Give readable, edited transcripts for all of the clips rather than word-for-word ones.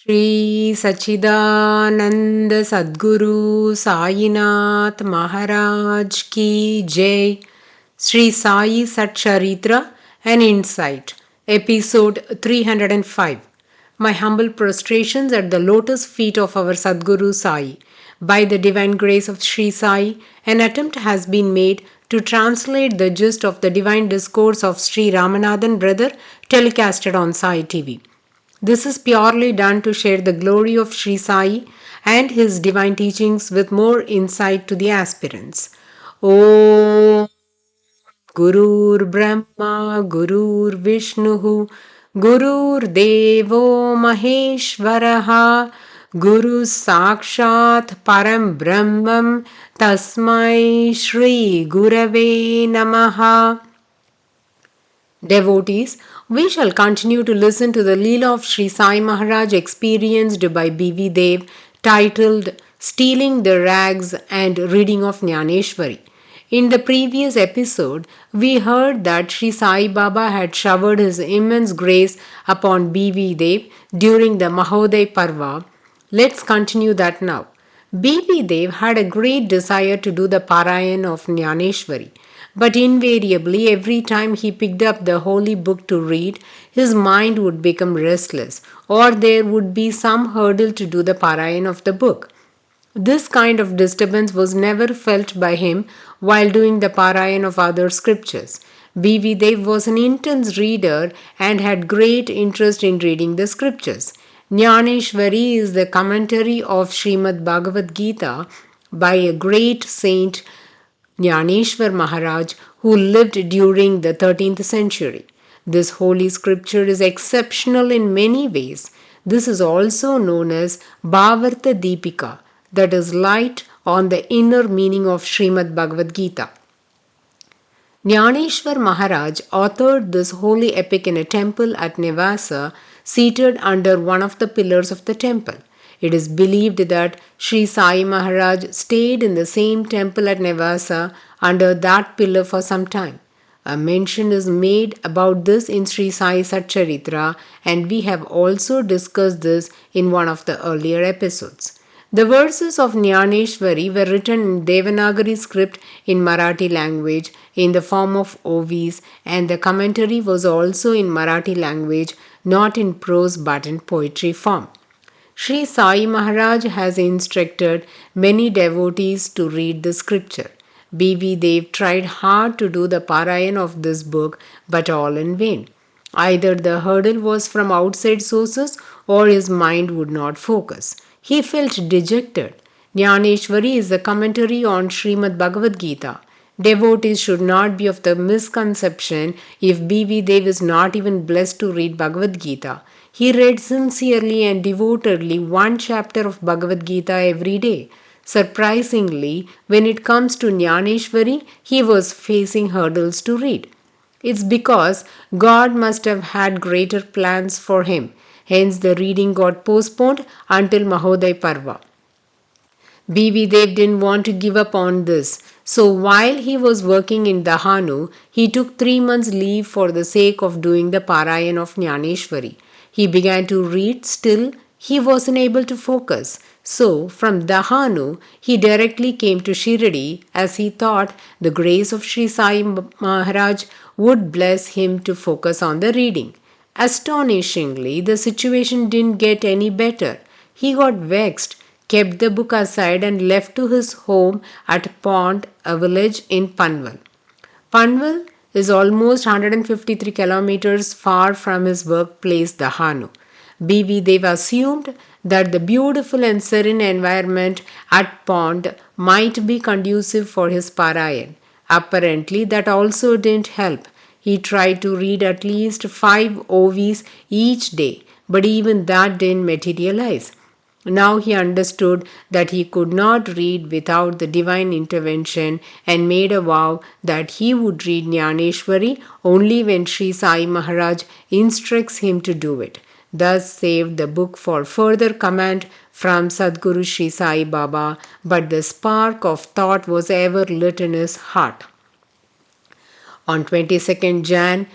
Sri Sachidananda Sadguru Sainath Maharaj Ki Jai. Sri Sai Satcharitra, an Insight. Episode 305. My humble prostrations at the lotus feet of our Sadguru Sai. By the divine grace of Sri Sai, an attempt has been made to translate the gist of the divine discourse of Sri Ramanathan brother telecasted on Sai TV. This is purely done to share the glory of Sri Sai and his divine teachings with more insight to the aspirants. Om Gurur Brahma Gurur Vishnu Gurur Devo Maheshwaraha Guru Sakshat Param Brahmam Tasmai Shri Gurave Namaha. Devotees, we shall continue to listen to the Leela of Sri Sai Maharaj experienced by B.V. Dev, titled Stealing the Rags and Reading of Jnaneshwari. In the previous episode, we heard that Sri Sai Baba had showered his immense grace upon B.V. Dev during the Mahoday Parva. Let's continue that now. B.V. Dev had a great desire to do the Parayan of Jnaneshwari. But invariably, every time he picked up the holy book to read, his mind would become restless, or there would be some hurdle to do the Parayan of the book. This kind of disturbance was never felt by him while doing the Parayan of other scriptures. B.V. Dev was an intense reader and had great interest in reading the scriptures. Jnaneshwari is the commentary of Srimad Bhagavad Gita by a great saint, Jnaneshwar Maharaj, who lived during the 13th century. This holy scripture is exceptional in many ways. This is also known as Bhavartha Deepika, that is, light on the inner meaning of Srimad Bhagavad Gita. Jnaneshwar Maharaj authored this holy epic in a temple at Nevasa, seated under one of the pillars of the temple. It is believed that Sri Sai Maharaj stayed in the same temple at Nevasa under that pillar for some time. A mention is made about this in Sri Sai SATCHARITRA, and we have also discussed this in one of the earlier episodes. The verses of Jnaneshwari were written in Devanagari script in Marathi language in the form of OVs, and the commentary was also in Marathi language, not in prose but in poetry form. Sri Sai Maharaj has instructed many devotees to read the scripture. B.V. Dev tried hard to do the Parayan of this book, but all in vain. Either the hurdle was from outside sources or his mind would not focus. He felt dejected. Jnaneshwari is the commentary on Srimad Bhagavad Gita. Devotees should not be of the misconception if B.V. Dev is not even blessed to read Bhagavad Gita. He read sincerely and devotedly one chapter of Bhagavad Gita every day. Surprisingly, when it comes to Jnaneshwari, he was facing hurdles to read. It's because God must have had greater plans for him. Hence, the reading got postponed until Mahoday Parva. B.V. Dev didn't want to give up on this. So while he was working in Dahanu, he took 3 months leave for the sake of doing the Parayan of Jnaneshwari. He began to read, still he wasn't able to focus. So from Dahanu, he directly came to Shirdi as he thought the grace of Sri Sai Maharaj would bless him to focus on the reading. Astonishingly, the situation didn't get any better. He got vexed, kept the book aside and left to his home at Pond, a village in Panvel. Panvel is almost 153 kilometers far from his workplace Dahanu. B.V. Dev assumed that the beautiful and serene environment at Pond might be conducive for his Parayan. Apparently, that also didn't help. He tried to read at least 5 OVs each day, but even that didn't materialize. Now he understood that he could not read without the divine intervention and made a vow that he would read Jnaneshwari only when Sri Sai Maharaj instructs him to do it. Thus saved the book for further command from Sadguru Sri Sai Baba, but the spark of thought was ever lit in his heart. On 22nd Jan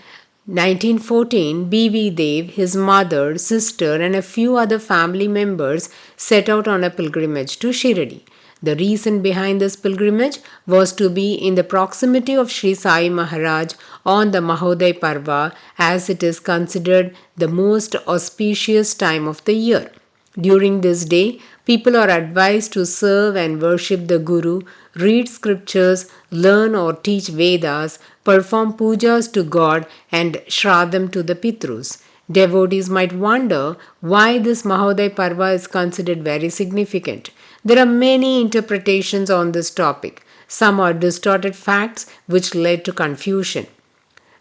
1914, B.V. Dev, his mother, sister, and a few other family members set out on a pilgrimage to Shirdi. The reason behind this pilgrimage was to be in the proximity of Sri Sai Maharaj on the Mahoday Parva, as it is considered the most auspicious time of the year. During this day, people are advised to serve and worship the Guru, read scriptures, learn or teach Vedas, perform pujas to God, and shradham to the Pitrus. Devotees might wonder why this Mahoday Parva is considered very significant. There are many interpretations on this topic. Some are distorted facts which led to confusion.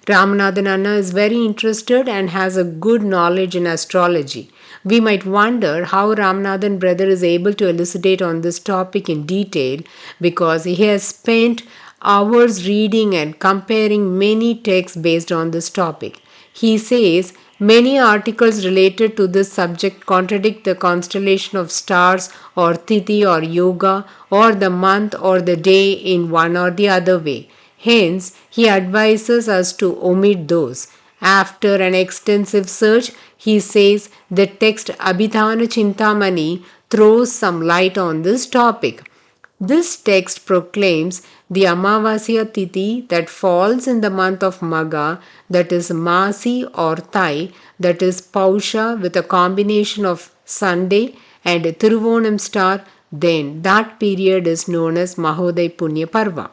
Ramanathan Anna is very interested and has a good knowledge in astrology. We might wonder how Ramanathan brother is able to elucidate on this topic in detail because he has spent hours reading and comparing many texts based on this topic. He says many articles related to this subject contradict the constellation of stars or tithi or yoga or the month or the day in one or the other way. Hence, he advises us to omit those. After an extensive search, he says the text Abhidhana Chintamani throws some light on this topic. This text proclaims the Amavasya Tithi that falls in the month of Magha, that is Masi or Thai, that is Pausha with a combination of Sunday and Thiruvonam star, then that period is known as Mahoday Punya Parva.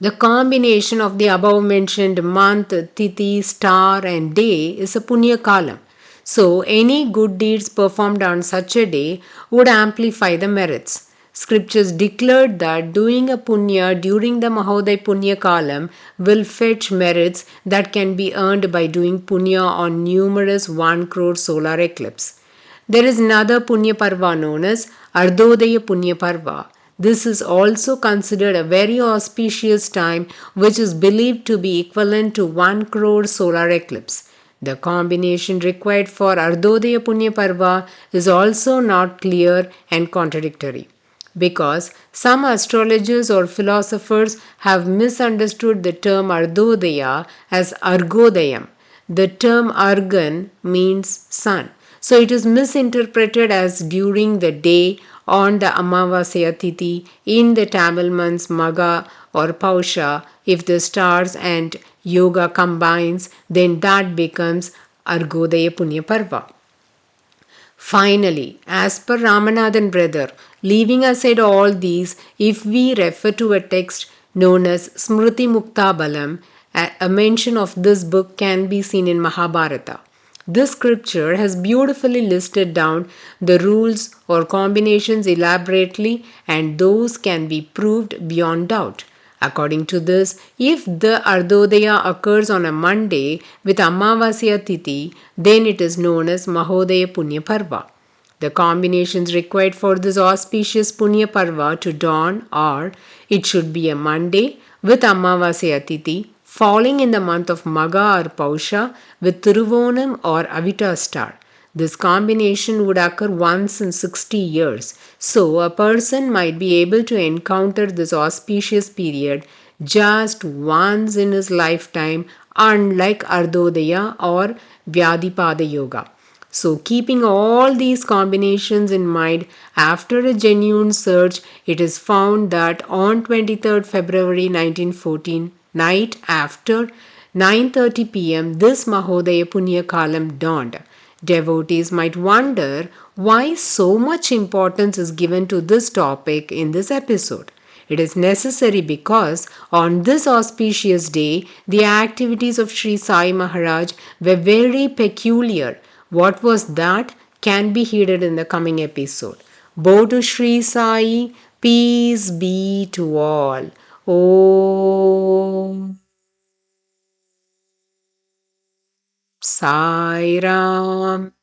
The combination of the above mentioned month, tithi, star and day is a punya kalam. So any good deeds performed on such a day would amplify the merits. Scriptures declared that doing a punya during the Mahoday Punya Kalam will fetch merits that can be earned by doing punya on numerous 1 crore solar eclipse. There is another Punya Parva known as Ardodaya Punya Parva. This is also considered a very auspicious time which is believed to be equivalent to 1 crore solar eclipse. The combination required for Ardodaya Punya Parva is also not clear and contradictory, because some astrologers or philosophers have misunderstood the term Ardodaya as Argodayam. The term Argan means sun. So it is misinterpreted as during the day on the Amavasya Tithi in the Tamil months Magha or Pausha. If the stars and yoga combines, then that becomes Argodaya Punya Parva. Finally, as per Ramanathan brother, leaving aside all these, if we refer to a text known as Smriti Mukta Balam, a mention of this book can be seen in Mahabharata. This scripture has beautifully listed down the rules or combinations elaborately, and those can be proved beyond doubt. According to this, if the Ardodaya occurs on a Monday with Amavasya Tithi, then it is known as Mahodaya Punya Parva. The combinations required for this auspicious Punya Parva to dawn are: it should be a Monday with Amavasya Tithi falling in the month of Magha or Pausha with Thiruvonam or Avita star. This combination would occur once in 60 years. So, a person might be able to encounter this auspicious period just once in his lifetime, unlike Ardodaya or Vyadipada Yoga. So, keeping all these combinations in mind, after a genuine search, it is found that on 23rd February 1914, night after 9:30 p.m., this Mahodaya Punya Kalam dawned. Devotees might wonder why so much importance is given to this topic in this episode. It is necessary because on this auspicious day, the activities of Sri Sai Maharaj were very peculiar. What was that can be heeded in the coming episode. Bow to Sri Sai, peace be to all. Om Sai Ram.